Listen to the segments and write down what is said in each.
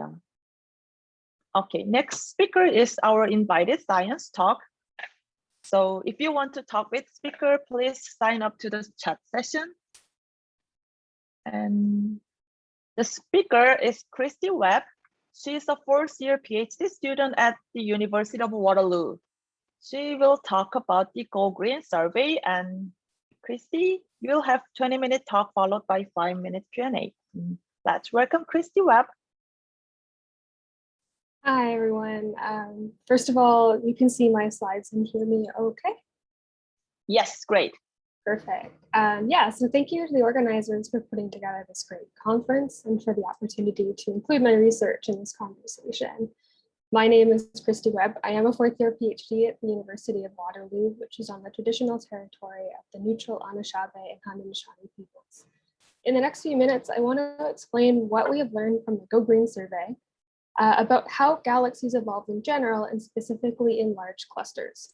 Yeah. Okay, next speaker is our invited science talk. So if you want to talk with speaker, please sign up to the chat session. And the speaker is Kristi Webb. She is a fourth-year PhD student at the University of Waterloo. She will talk about the GOGREEN survey, and Kristi will have 20-minute talk followed by 5-minute Q&A. Let's welcome Kristi Webb. Hi, everyone. First of all, you can see my slides and hear me okay? Yes, great. Perfect. Yeah, so thank you to the organizers for putting together this great conference and for the opportunity to include my research in this conversation. My name is Kristi Webb. I am a fourth-year PhD at the University of Waterloo, which is on the traditional territory of the neutral Anishinaabe and Haudenosaunee peoples. In the next few minutes, I want to explain what we have learned from the GOGREEN survey about how galaxies evolved in general and specifically in large clusters.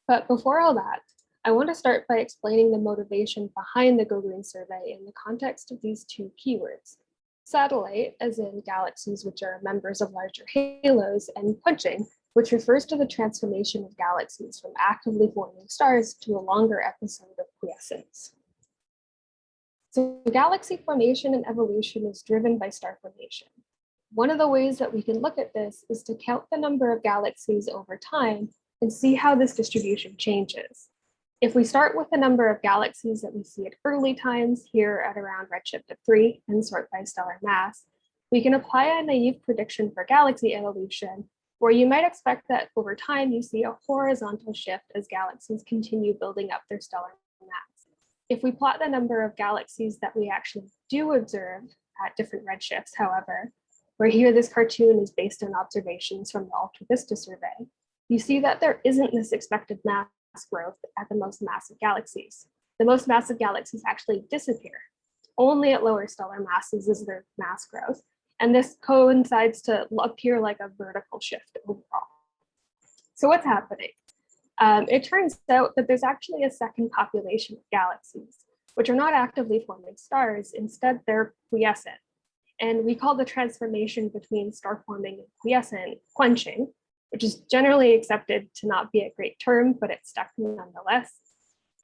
But before all that, I want to start by explaining the motivation behind the GOGREEN survey in the context of these two keywords: satellite, as in galaxies which are members of larger halos, and quenching, which refers to the transformation of galaxies from actively forming stars to a longer episode of quiescence. So galaxy formation and evolution is driven by star formation. One of the ways that we can look at this is to count the number of galaxies over time and see how this distribution changes. If we start with the number of galaxies that we see at early times, here at around redshift of 3 and sort by stellar mass, we can apply a naive prediction for galaxy evolution, where you might expect that over time you see a horizontal shift as galaxies continue building up their stellar mass. If we plot the number of galaxies that we actually do observe at different redshifts, however, where here this cartoon is based on observations from the Alta Vista survey, you see that there isn't this expected mass growth at the most massive galaxies. The most massive galaxies actually disappear. Only at lower stellar masses is there mass growth, and this coincides to appear like a vertical shift overall. So what's happening? It turns out that there's actually a second population of galaxies, which are not actively forming stars. Instead, they're quiescent. And we call the transformation between star forming and quiescent quenching, which is generally accepted to not be a great term, but it's stuck nonetheless.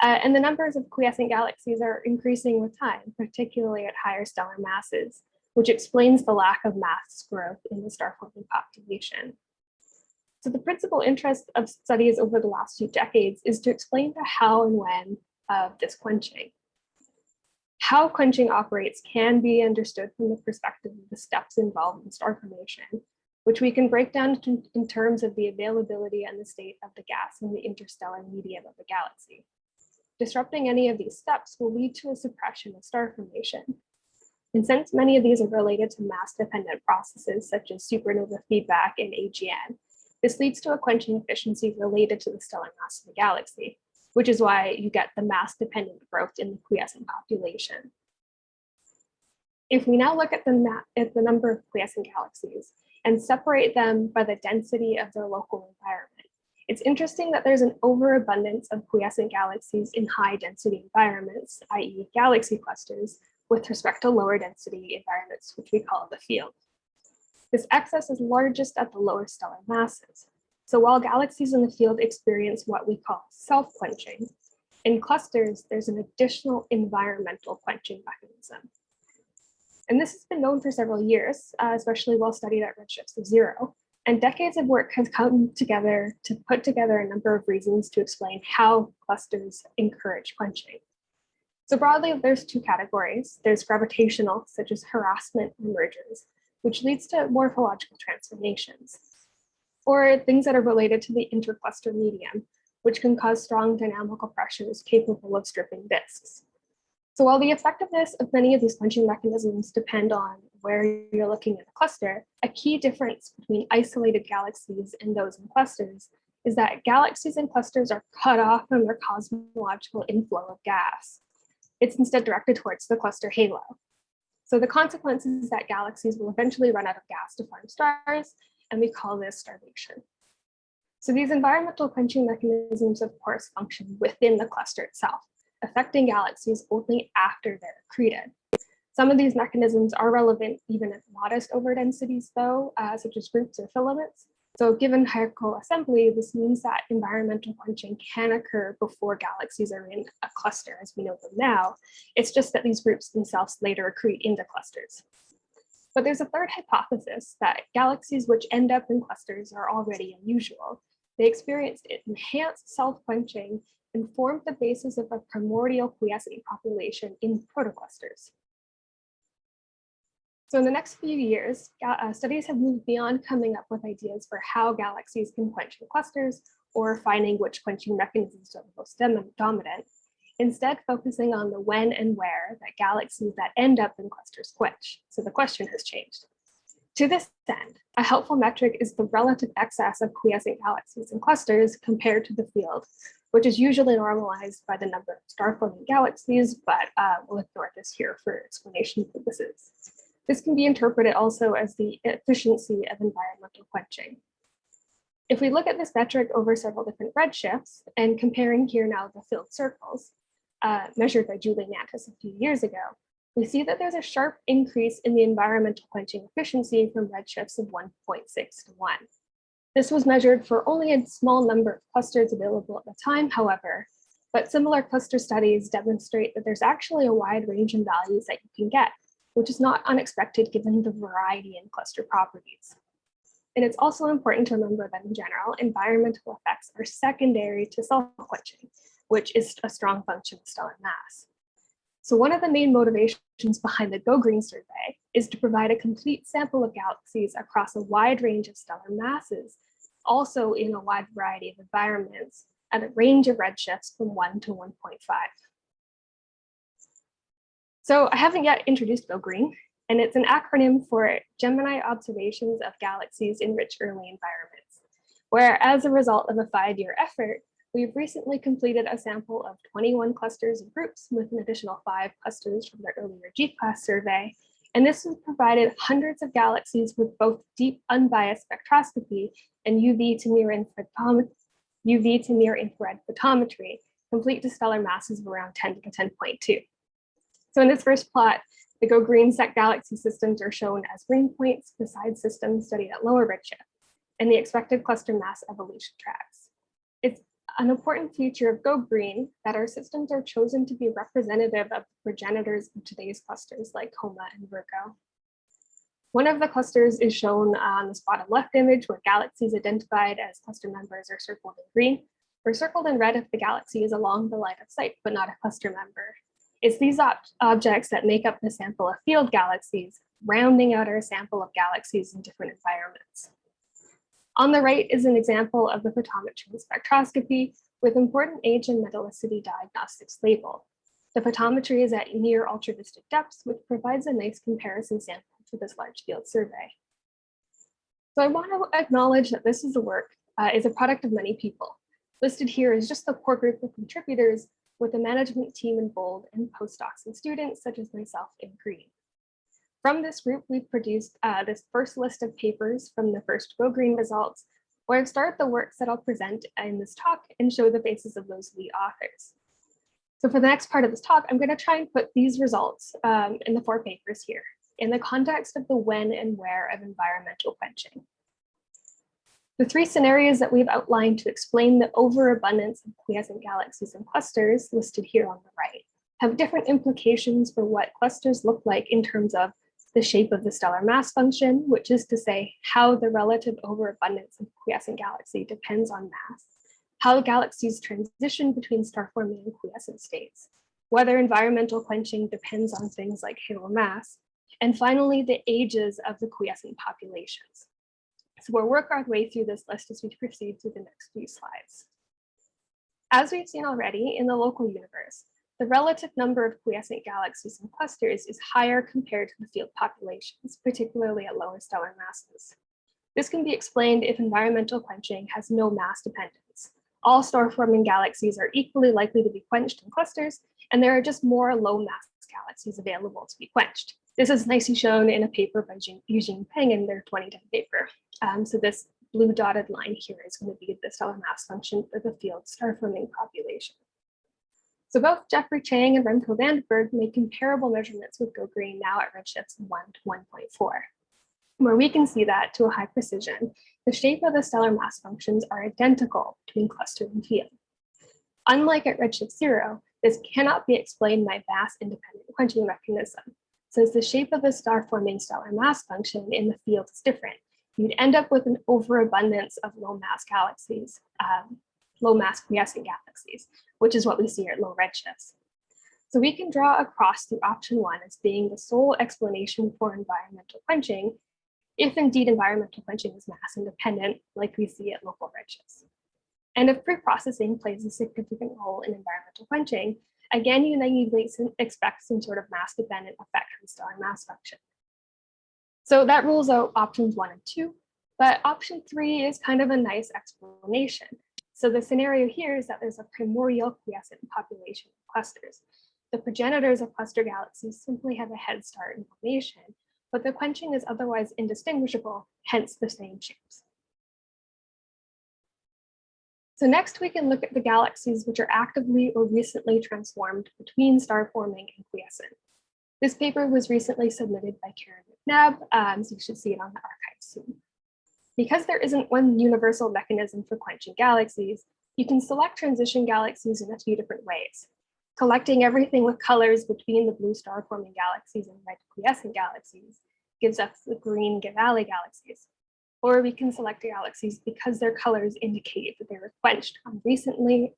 And the numbers of quiescent galaxies are increasing with time, particularly at higher stellar masses, which explains the lack of mass growth in the star forming population. So the principal interest of studies over the last few decades is to explain the how and when of this quenching. How quenching operates can be understood from the perspective of the steps involved in star formation, which we can break down in terms of the availability and the state of the gas in the interstellar medium of the galaxy. Disrupting any of these steps will lead to a suppression of star formation. And since many of these are related to mass-dependent processes such as supernova feedback and AGN, this leads to a quenching efficiency related to the stellar mass of the galaxy, which is why you get the mass-dependent growth in the quiescent population. If we now look at the number of quiescent galaxies and separate them by the density of their local environment, it's interesting that there's an overabundance of quiescent galaxies in high-density environments, i.e. galaxy clusters, with respect to lower density environments, which we call the field. This excess is largest at the lower stellar masses. So while galaxies in the field experience what we call self-quenching, in clusters, there's an additional environmental quenching mechanism. And this has been known for several years, especially while studied at redshifts of 0. And decades of work has come together to put together a number of reasons to explain how clusters encourage quenching. So broadly, there's two categories. There's gravitational, such as harassment or mergers, which leads to morphological transformations, or things that are related to the intercluster medium, which can cause strong dynamical pressures capable of stripping disks. So while the effectiveness of many of these quenching mechanisms depend on where you're looking at the cluster, a key difference between isolated galaxies and those in clusters is that galaxies in clusters are cut off from their cosmological inflow of gas. It's instead directed towards the cluster halo. So the consequence is that galaxies will eventually run out of gas to form stars, and we call this starvation. So these environmental quenching mechanisms, of course, function within the cluster itself, affecting galaxies only after they're accreted. Some of these mechanisms are relevant even at modest overdensities though, such as groups or filaments. So given hierarchical assembly, this means that environmental quenching can occur before galaxies are in a cluster as we know them now. It's just that these groups themselves later accrete into clusters. But there's a third hypothesis that galaxies which end up in clusters are already unusual. They experienced enhanced self-quenching and formed the basis of a primordial quiescent population in protoclusters. So in the next few years, studies have moved beyond coming up with ideas for how galaxies can quench in clusters or finding which quenching mechanisms are the most dominant, instead focusing on the when and where that galaxies that end up in clusters quench. So the question has changed. To this end, a helpful metric is the relative excess of quiescent galaxies in clusters compared to the field, which is usually normalized by the number of star-forming galaxies, but we'll ignore this here for explanation purposes. This can be interpreted also as the efficiency of environmental quenching. If we look at this metric over several different redshifts and comparing here now the filled circles, measured by Julie Nantis a few years ago, we see that there's a sharp increase in the environmental quenching efficiency from redshifts of 1.6 to 1. This was measured for only a small number of clusters available at the time, however, but similar cluster studies demonstrate that there's actually a wide range in values that you can get, which is not unexpected given the variety in cluster properties. And it's also important to remember that in general, environmental effects are secondary to self-quenching, which is a strong function of stellar mass. So one of the main motivations behind the GOGREEN survey is to provide a complete sample of galaxies across a wide range of stellar masses, also in a wide variety of environments at a range of redshifts from 1 to 1.5. So I haven't yet introduced GOGREEN, and it's an acronym for Gemini Observations of Galaxies in Rich Early Environments, where as a result of a 5-year effort, we've recently completed a sample of 21 clusters and groups with an additional 5 clusters from the earlier G-class survey. And this has provided hundreds of galaxies with both deep unbiased spectroscopy and UV to near infrared photometry, complete to stellar masses of around 10 to the 10.2. So in this first plot, the GOGREEN set galaxy systems are shown as green points beside systems studied at lower redshift, and the expected cluster mass evolution tracks. It's an important feature of GOGREEN that our systems are chosen to be representative of the progenitors of today's clusters like Coma and Virgo. One of the clusters is shown on this bottom left image where galaxies identified as cluster members are circled in green, or circled in red if the galaxy is along the line of sight but not a cluster member. It's these objects that make up the sample of field galaxies, rounding out our sample of galaxies in different environments. On the right is an example of the photometric spectroscopy with important age and metallicity diagnostics label. The photometry is at near ultradistant depths, which provides a nice comparison sample for this large field survey. So I want to acknowledge that this is a product of many people. Listed here is just the core group of contributors, with the management team in bold and postdocs and students such as myself in green. From this group, we've produced this first list of papers from the first GOGREEN results, where I've started the works that I'll present in this talk and show the basis of those lead authors. So for the next part of this talk, I'm going to try and put these results in the 4 papers here in the context of the when and where of environmental quenching. The 3 scenarios that we've outlined to explain the overabundance of quiescent galaxies and clusters listed here on the right have different implications for what clusters look like in terms of the shape of the stellar mass function, which is to say how the relative overabundance of quiescent galaxy depends on mass, how galaxies transition between star-forming and quiescent states, whether environmental quenching depends on things like halo mass, and finally, the ages of the quiescent populations. So we'll work our way through this list as we proceed through the next few slides. As we've seen already in the local universe, the relative number of quiescent galaxies and clusters is higher compared to the field populations, particularly at lower stellar masses. This can be explained if environmental quenching has no mass dependence. All star-forming galaxies are equally likely to be quenched in clusters, and there are just more low-mass galaxies available to be quenched. This is nicely shown in a paper by Eugene Peng in their 2010 paper. So this blue dotted line here is going to be the stellar mass function for the field star-forming population. So both Jeffrey Chang and Remco Vandenberg made comparable measurements with GOGREEN now at redshifts 1 to 1.4, where we can see that to a high precision, the shape of the stellar mass functions are identical between cluster and field. Unlike at redshift 0, this cannot be explained by vast independent quenching mechanism. Since the shape of the star-forming stellar mass function in the field is different, you'd end up with an overabundance of low-mass galaxies, low-mass quiescent galaxies, which is what we see at low redshifts. So we can draw a cross through option 1 as being the sole explanation for environmental quenching, if indeed environmental quenching is mass independent, like we see at local redshifts. And if preprocessing plays a significant role in environmental quenching, again, you naively expect some sort of mass-dependent effect on stellar mass function. So that rules out options 1 and 2, but option 3 is kind of a nice explanation. So the scenario here is that there's a primordial quiescent population of clusters. The progenitors of cluster galaxies simply have a head start in formation, but the quenching is otherwise indistinguishable, hence the same shapes. So next we can look at the galaxies which are actively or recently transformed between star forming and quiescent. This paper was recently submitted by Karen McNabb, so you should see it on the archive soon. Because there isn't one universal mechanism for quenching galaxies, you can select transition galaxies in a few different ways. Collecting everything with colors between the blue star forming galaxies and red quiescent galaxies gives us the green Valley galaxies. Or we can select galaxies because their colors indicate that they were quenched recently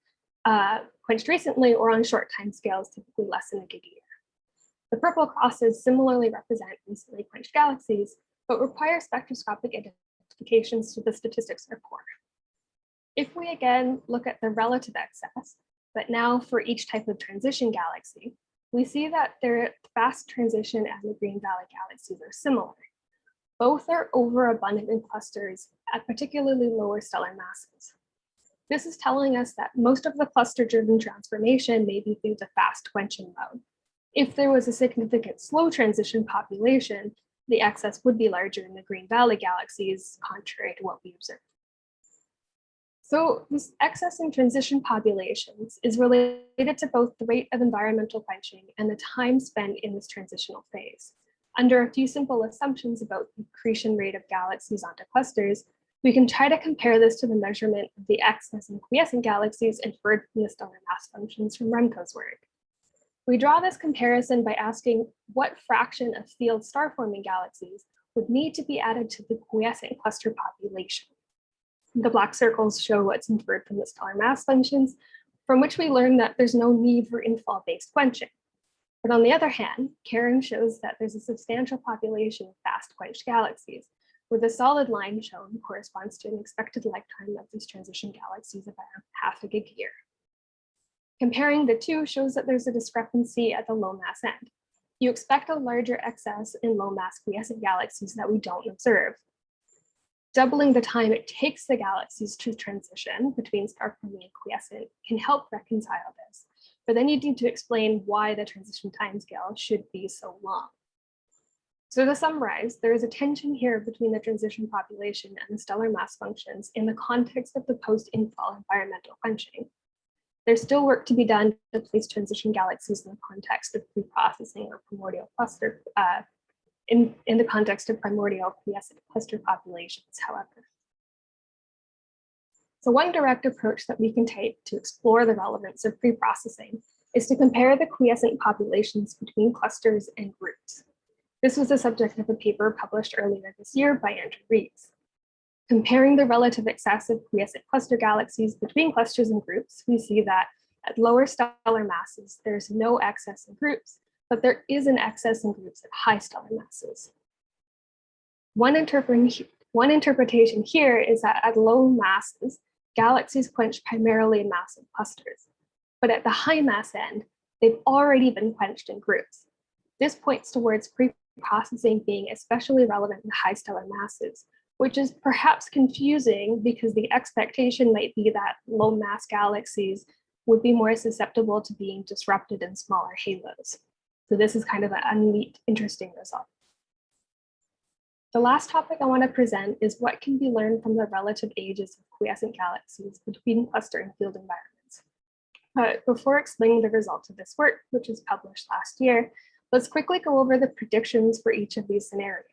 or on short time scales, typically less than a gig-a-year. The purple crosses similarly represent recently quenched galaxies, but require spectroscopic identifications so the statistics are poor. If we again look at the relative excess, but now for each type of transition galaxy, we see that their fast transition and the Green Valley galaxies are similar. Both are overabundant in clusters at particularly lower stellar masses. This is telling us that most of the cluster-driven transformation may be through the fast quenching mode. If there was a significant slow transition population, the excess would be larger in the Green Valley galaxies, contrary to what we observed. So this excess in transition populations is related to both the rate of environmental quenching and the time spent in this transitional phase. Under a few simple assumptions about the accretion rate of galaxies onto clusters, we can try to compare this to the measurement of the excess in quiescent galaxies inferred from the stellar mass functions from Remco's work. We draw this comparison by asking what fraction of field star-forming galaxies would need to be added to the quiescent cluster population. The black circles show what's inferred from the stellar mass functions, from which we learn that there's no need for infall-based quenching. But on the other hand, Karen shows that there's a substantial population of fast quenched galaxies, where the solid line shown corresponds to an expected lifetime of these transition galaxies of around half a gig-a-year. Comparing the two shows that there's a discrepancy at the low mass end. You expect a larger excess in low mass quiescent galaxies that we don't observe. Doubling the time it takes the galaxies to transition between star-forming and quiescent can help reconcile this. But then you need to explain why the transition timescale should be so long. So to summarize, there is a tension here between the transition population and the stellar mass functions in the context of the post-infall environmental quenching. There's still work to be done to place transition galaxies in the context of preprocessing or primordial cluster, in the context of primordial quiescent cluster populations, however. So one direct approach that we can take to explore the relevance of preprocessing is to compare the quiescent populations between clusters and groups. This was the subject of a paper published earlier this year by Andrew Rees. Comparing the relative excess of quiescent cluster galaxies between clusters and groups, we see that at lower stellar masses, there's no excess in groups, but there is an excess in groups at high stellar masses. One interpretation here is that at low masses, galaxies quench primarily in massive clusters, but at the high mass end, they've already been quenched in groups. This points towards preprocessing being especially relevant in high stellar masses, which is perhaps confusing because the expectation might be that low mass galaxies would be more susceptible to being disrupted in smaller halos. So this is kind of a neat, interesting result. The last topic I want to present is what can be learned from the relative ages of quiescent galaxies between cluster and field environments. But before explaining the results of this work, which was published last year, let's quickly go over the predictions for each of these scenarios.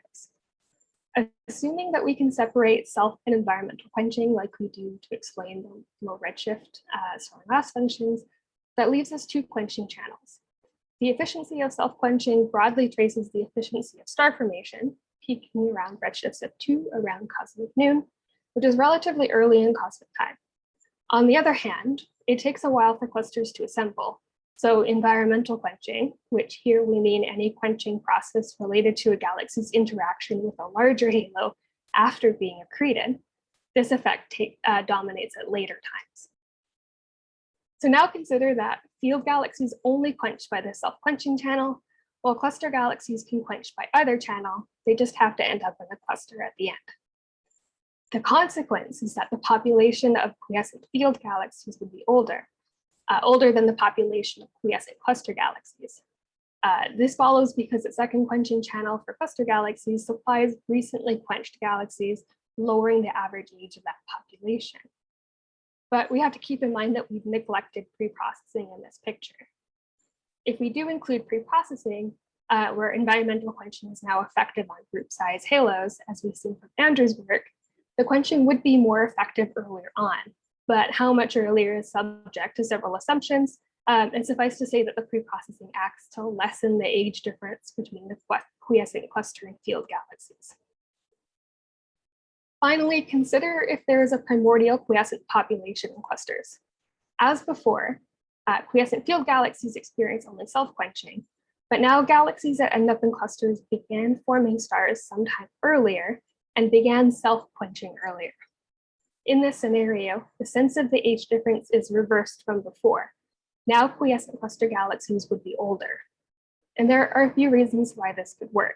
Assuming that we can separate self and environmental quenching like we do to explain the low redshift stellar mass functions, that leaves us two quenching channels. The efficiency of self-quenching broadly traces the efficiency of star formation, peaking around redshifts of 2 around cosmic noon, which is relatively early in cosmic time. On the other hand, it takes a while for clusters to assemble. So environmental quenching, which here we mean any quenching process related to a galaxy's interaction with a larger halo after being accreted, this effect dominates at later times. So now consider that field galaxies only quench by the self-quenching channel, while cluster galaxies can quench by either channel. They just have to end up in the cluster at the end. The consequence is that the population of quiescent field galaxies would be older than the population of quiescent cluster galaxies. This follows because the second quenching channel for cluster galaxies supplies recently quenched galaxies, lowering the average age of that population. But we have to keep in mind that we've neglected pre-processing in this picture. If we do include pre-processing, where environmental quenching is now effective on group size halos, as we've seen from Andrew's work, the quenching would be more effective earlier on. But how much earlier is subject to several assumptions, and suffice to say that the pre-processing acts to lessen the age difference between the quiescent cluster and field galaxies. Finally, consider if there is a primordial quiescent population in clusters. As before, quiescent field galaxies experience only self-quenching, but now galaxies that end up in clusters began forming stars sometime earlier and began self-quenching earlier. In this scenario, the sense of the age difference is reversed from before. Now quiescent cluster galaxies would be older. And there are a few reasons why this could work.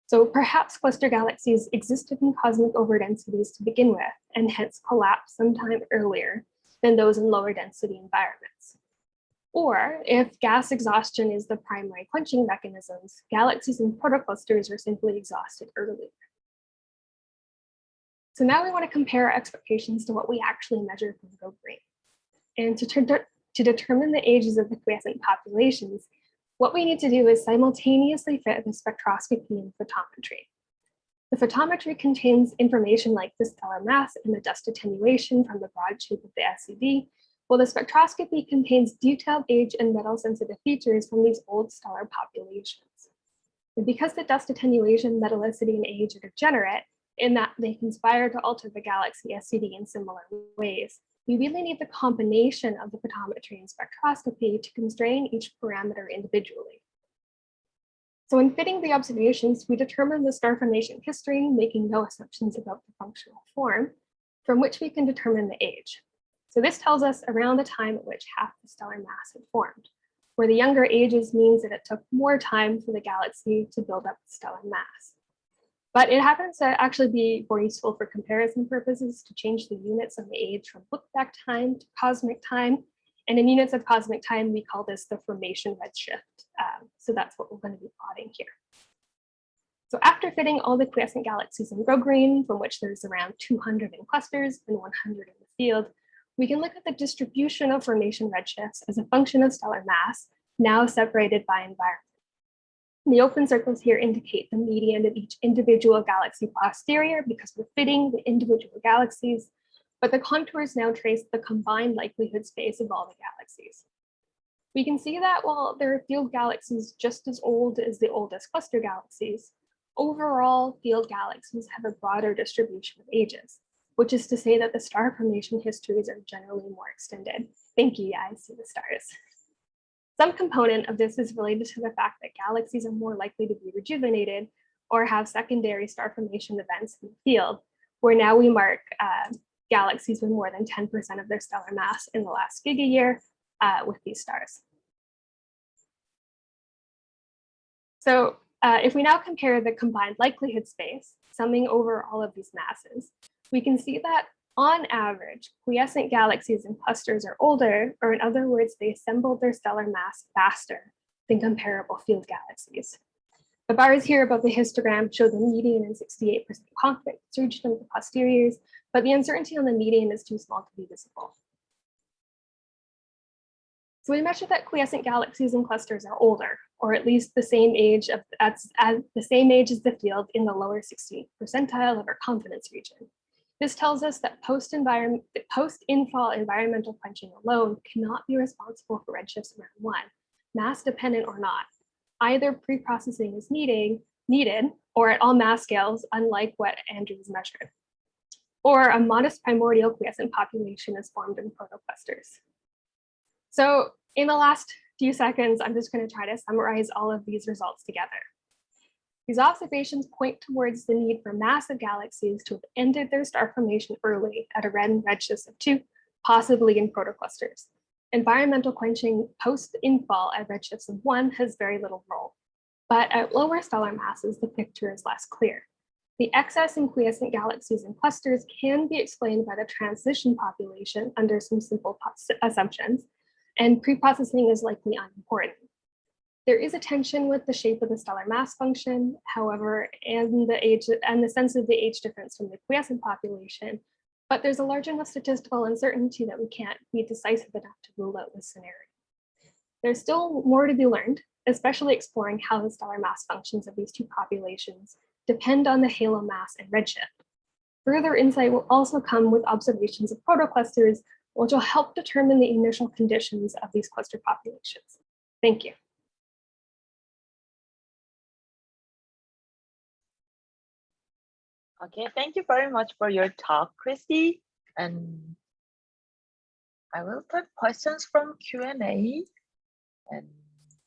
So perhaps cluster galaxies existed in cosmic overdensities to begin with, and hence collapsed sometime earlier than those in lower density environments. Or if gas exhaustion is the primary quenching mechanisms, galaxies in protoclusters are simply exhausted earlier. So now we want to compare our expectations to what we actually measure from GOGREEN. And to determine the ages of the quiescent populations, what we need to do is simultaneously fit the spectroscopy and photometry. The photometry contains information like the stellar mass and the dust attenuation from the broad shape of the SED, while the spectroscopy contains detailed age and metal-sensitive features from these old stellar populations. And because the dust attenuation, metallicity, and age are degenerate, in that they conspire to alter the galaxy SED in similar ways, we really need the combination of the photometry and spectroscopy to constrain each parameter individually. So in fitting the observations, we determine the star formation history, making no assumptions about the functional form, from which we can determine the age. So this tells us around the time at which half the stellar mass had formed, where the younger ages means that it took more time for the galaxy to build up the stellar mass. But it happens to actually be more useful for comparison purposes to change the units of the age from look-back time to cosmic time. And in units of cosmic time, we call this the formation redshift. So that's what we're going to be plotting here. So after fitting all the quiescent galaxies in GOGREEN, from which there's around 200 in clusters and 100 in the field, we can look at the distribution of formation redshifts as a function of stellar mass, now separated by environment. The open circles here indicate the median of each individual galaxy posterior because we're fitting the individual galaxies, but the contours now trace the combined likelihood space of all the galaxies. We can see that while there are field galaxies just as old as the oldest cluster galaxies, overall field galaxies have a broader distribution of ages, which is to say that the star formation histories are generally more extended. Thank you, yeah, I see the stars. Some component of this is related to the fact that galaxies are more likely to be rejuvenated or have secondary star formation events in the field, where now we mark galaxies with more than 10% of their stellar mass in the last gigayear with these stars. So if we now compare the combined likelihood space, summing over all of these masses, we can see that on average, quiescent galaxies and clusters are older, or in other words, they assembled their stellar mass faster than comparable field galaxies. The bars here above the histogram show the median and 68% confidence region of the posteriors, but the uncertainty on the median is too small to be visible. So we measured that quiescent galaxies and clusters are older, or at least the same age as the field in the lower 60th percentile of our confidence region. This tells us that post-infall environmental quenching alone cannot be responsible for redshifts around 1, mass dependent or not. Either pre-processing is needed, or at all mass scales, unlike what Andrews measured, or a modest primordial quiescent population is formed in protoclusters. So in the last few seconds, I'm just going to try to summarize all of these results together. These observations point towards the need for massive galaxies to have ended their star formation early at a redshift of 2, possibly in protoclusters. Environmental quenching post-infall at redshifts of 1 has very little role, but at lower stellar masses, the picture is less clear. The excess in quiescent galaxies and clusters can be explained by the transition population under some simple assumptions, and pre-processing is likely unimportant. There is a tension with the shape of the stellar mass function, however, and the sense of the age difference from the quiescent population, but there's a large enough statistical uncertainty that we can't be decisive enough to rule out this scenario. There's still more to be learned, especially exploring how the stellar mass functions of these two populations depend on the halo mass and redshift. Further insight will also come with observations of protoclusters, which will help determine the initial conditions of these cluster populations. Thank you. Okay, thank you very much for your talk, Christy. And I will take questions from Q&A. And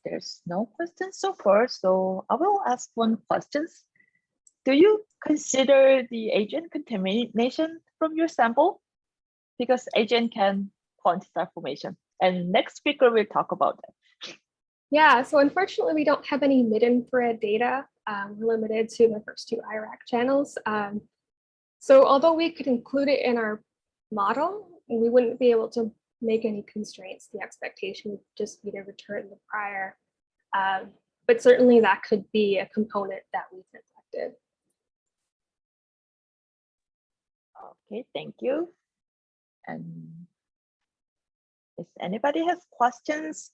there's no questions so far, so I will ask one question. Do you consider the agent contamination from your sample? Because agent can quantify formation. And next speaker will talk about that. Yeah, so unfortunately, we don't have any mid-infrared data. We're limited to the first 2 IRAC channels. So although we could include it in our model, we wouldn't be able to make any constraints. The expectation would just be to return the prior. But certainly that could be a component that we've neglected. Okay, thank you. And if anybody has questions,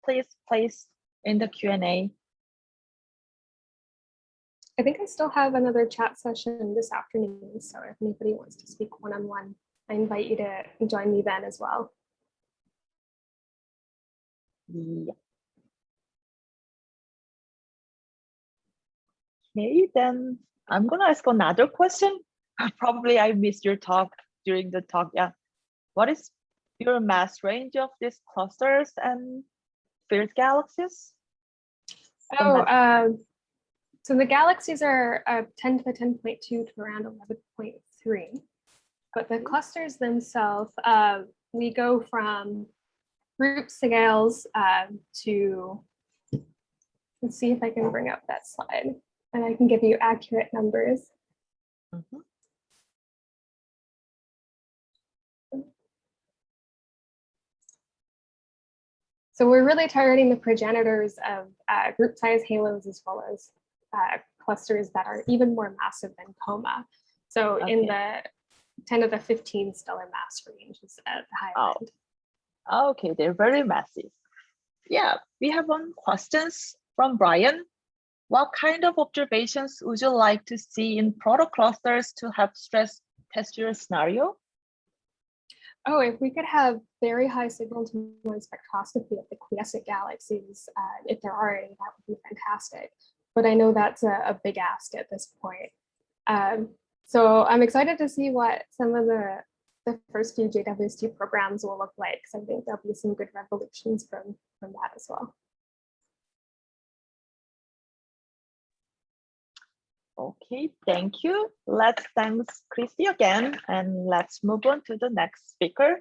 please place in the Q&A. I think I still have another chat session this afternoon, so if anybody wants to speak one-on-one, I invite you to join me then as well. Yeah. Okay, then I'm gonna ask another question. Probably I missed your talk during the talk. Yeah. What is your mass range of these clusters and field galaxies? So the galaxies are 10 to the 10.2 to around 11.3, but the clusters themselves, we go from group scales to, let's see if I can bring up that slide and I can give you accurate numbers. Mm-hmm. So we're really targeting the progenitors of group size halos as well as clusters that are even more massive than coma. So in the 10 to the 15 stellar mass range is at the high end. Okay, they're very massive. Yeah, we have one question from Brian. What kind of observations would you like to see in protoclusters to help stress test your scenario? Oh, if we could have very high signal-to-noise spectroscopy of the quiescent galaxies, if there are any, that would be fantastic. But I know that's a big ask at this point. So I'm excited to see what some of the first few JWST programs will look like. So I think there'll be some good revolutions from that as well. Okay, thank you. Let's thank Christy again, and let's move on to the next speaker.